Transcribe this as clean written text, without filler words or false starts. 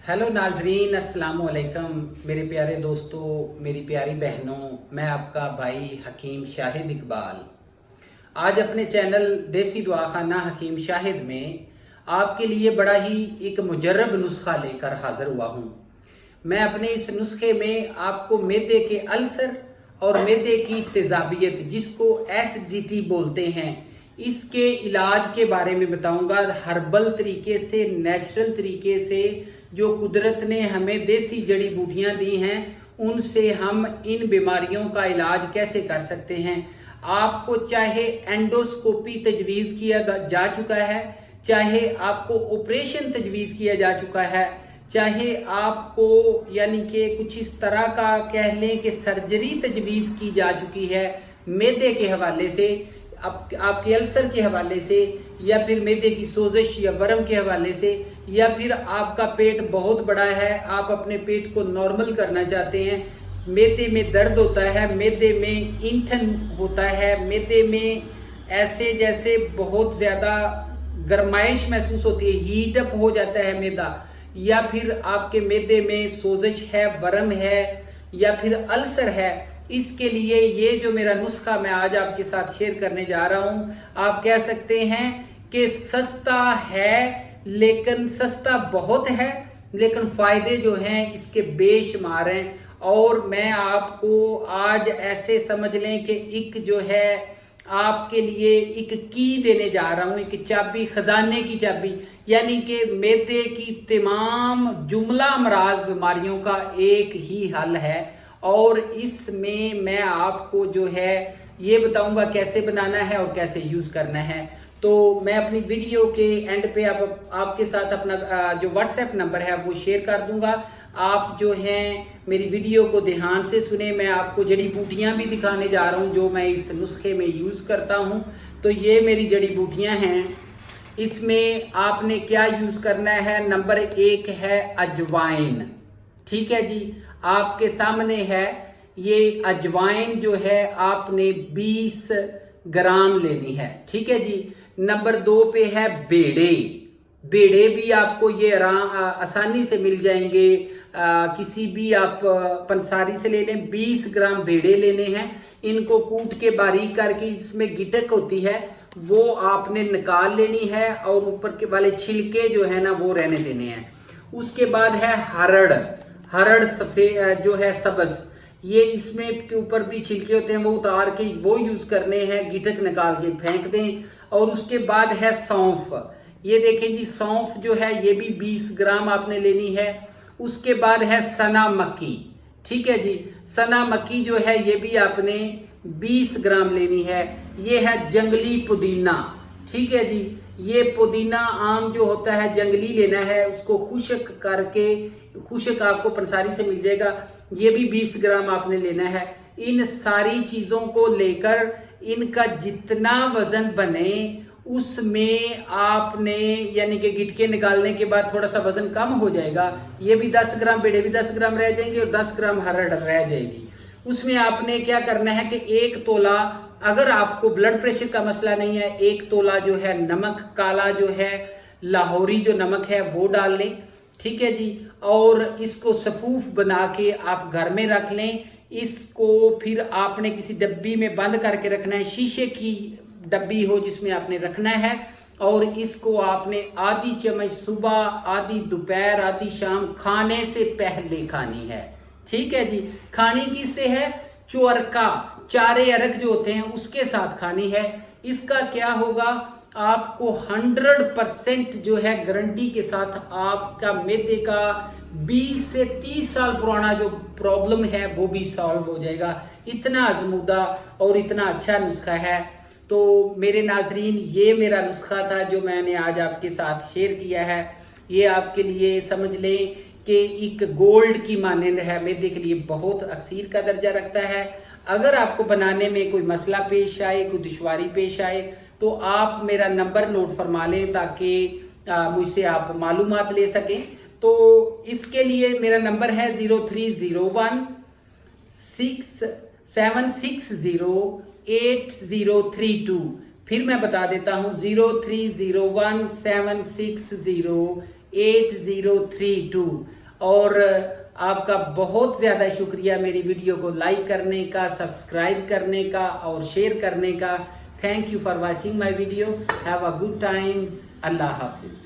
Hello नाजरीन, अस्सलाम वालेकुम। मेरे प्यारे दोस्तों, मेरी प्यारी बहनों, मैं आपका भाई हकीम शाहिद इकबाल आज अपने चैनल देसी दुआखाना हकीम शाहिद में आपके लिए बड़ा ही एक मुजर्रब नुस्खा लेकर हाजिर हुआ हूँ। मैं अपने इस नुस्खे में आपको मैदे के अल्सर और मैदे की तेजाबियत, जिसको एसिडिटी बोलते हैं, इसके इलाज के बारे में बताऊंगा। हर्बल तरीके से, नेचुरल तरीके से, जो कुदरत ने हमें देसी जड़ी बूटियां दी हैं, उनसे हम इन बीमारियों का इलाज कैसे कर सकते हैं। आपको चाहे एंडोस्कोपी तजवीज़ किया जा चुका है, चाहे आपको ऑपरेशन तजवीज़ किया जा चुका है, चाहे आपको यानी कि कुछ इस तरह का कह लें कि सर्जरी तजवीज़ की जा चुकी है मैदे के हवाले से, आपके अल्सर के हवाले से, या फिर मैदे की सोजिश या वर्म के हवाले से, या फिर आपका पेट बहुत बड़ा है, आप अपने पेट को नॉर्मल करना चाहते हैं, मैदे में दर्द होता है, मैदे में इंठन होता है, मैदे में ऐसे जैसे बहुत ज्यादा गर्माइश महसूस होती है, हीट अप हो जाता है मैदा, या फिर आपके मैदे में सोजिश है, वर्म है, या फिर अल्सर है। इसके लिए ये जो मेरा नुस्खा मैं आज आपके साथ शेयर करने जा रहा हूं, आप कह सकते हैं कि सस्ता है, लेकिन सस्ता बहुत है, लेकिन फायदे जो हैं इसके बेशुमार हैं। और मैं आपको आज ऐसे समझ लें कि एक जो है आपके लिए एक की देने जा रहा हूं, एक चाबी, खजाने की चाबी, यानी कि मैदे की तमाम जुमला अमराज बीमारियों का एक ही हल है। और इसमें मैं आपको जो है ये बताऊंगा कैसे बनाना है और कैसे यूज करना है। तो मैं अपनी वीडियो के एंड पे आपके साथ अपना जो व्हाट्सएप नंबर है वो शेयर कर दूंगा। आप जो हैं मेरी वीडियो को ध्यान से सुने। मैं आपको जड़ी बूटियां भी दिखाने जा रहा हूं जो मैं इस नुस्खे में यूज करता हूं। तो ये मेरी जड़ी बूटियां हैं। इसमें आपने क्या यूज करना है, नंबर 1 है अजवाइन। ठीक है जी, आपके सामने है ये अजवाइन जो है आपने 20 ग्राम लेनी है। ठीक है जी। नंबर 2 पे है बेड़े। बेड़े भी आपको ये आसानी से मिल जाएंगे, किसी भी आप पंसारी से ले लें। 20 ग्राम बेड़े लेने हैं, इनको कूट के बारीक करके, इसमें गिटक होती है वो आपने निकाल लेनी है, और ऊपर के वाले छिलके जो है ना वो रहने देने हैं। उसके बाद है हरड़। हरड़ सफेद जो है सब्ज, ये इसमें के ऊपर भी छिलके होते हैं, वो उतार के वो यूज करने हैं, गिटक निकाल के फेंक दें। और उसके बाद है सौंफ। ये देखें जी, सौंफ जो है ये भी 20 ग्राम आपने लेनी है। उसके बाद है सना मक्की। ठीक है जी, सना मक्की जो है ये भी आपने 20 ग्राम लेनी है। ये है जंगली पुदीना। ठीक है जी, ये पुदीना आम जो होता है जंगली लेना है, उसको खुश्क करके, खुश्क आपको पंसारी से मिल जाएगा, ये भी 20 ग्राम आपने लेना है। इन सारी चीजों को लेकर इनका जितना वजन बने उसमें आपने, यानी कि गिटके निकालने के बाद थोड़ा सा वजन कम हो जाएगा, ये भी 10 ग्राम, बेड़े भी 10 ग्राम रह जाएंगे और 10 ग्राम हरड़ रह जाएगी। उसमें आपने क्या करना है कि 1 तोला, अगर आपको ब्लड प्रेशर का मसला नहीं है, 1 तोला जो है नमक काला जो है लाहौरी जो नमक है वो डाल लें। ठीक है जी। और इसको सफूफ बना के आप घर में रख लें। इसको फिर आपने किसी डब्बी में बंद करके रखना है, शीशे की डब्बी हो जिसमें आपने रखना है। और इसको आपने आधी चम्मच सुबह, आधी दोपहर, आधी शाम खाने से पहले खानी है। ठीक है जी। खानी किससे है? चोरका, चारे अरग जो होते हैं उसके साथ खानी है। इसका क्या होगा, आपको 100% जो है गारंटी के साथ आपका मैदे का 20 से 30 साल पुराना जो प्रॉब्लम है वो भी सॉल्व हो जाएगा। इतना आजमूदा और इतना अच्छा नुस्खा है। तो मेरे नाजरीन, ये मेरा नुस्खा था जो मैंने आज आपके साथ शेयर किया है। ये आपके लिए समझ लें कि एक गोल्ड की मानंद है, मैदे के लिए बहुत अक्सीर का दर्जा रखता है। अगर आपको बनाने में कोई मसला पेश आए, कोई दुश्वारी पेश आए, तो आप मेरा नंबर नोट फरमा लें ताकि मुझसे आप मालूमात ले सकें। तो इसके लिए मेरा नंबर है 0301 7608032। फिर मैं बता देता हूं, 0301 760 8032। और आपका बहुत ज़्यादा शुक्रिया मेरी वीडियो को लाइक करने का, सब्सक्राइब करने का और शेयर करने का। Thank you for watching my video. Have a good time. अल्लाह हाफिज़।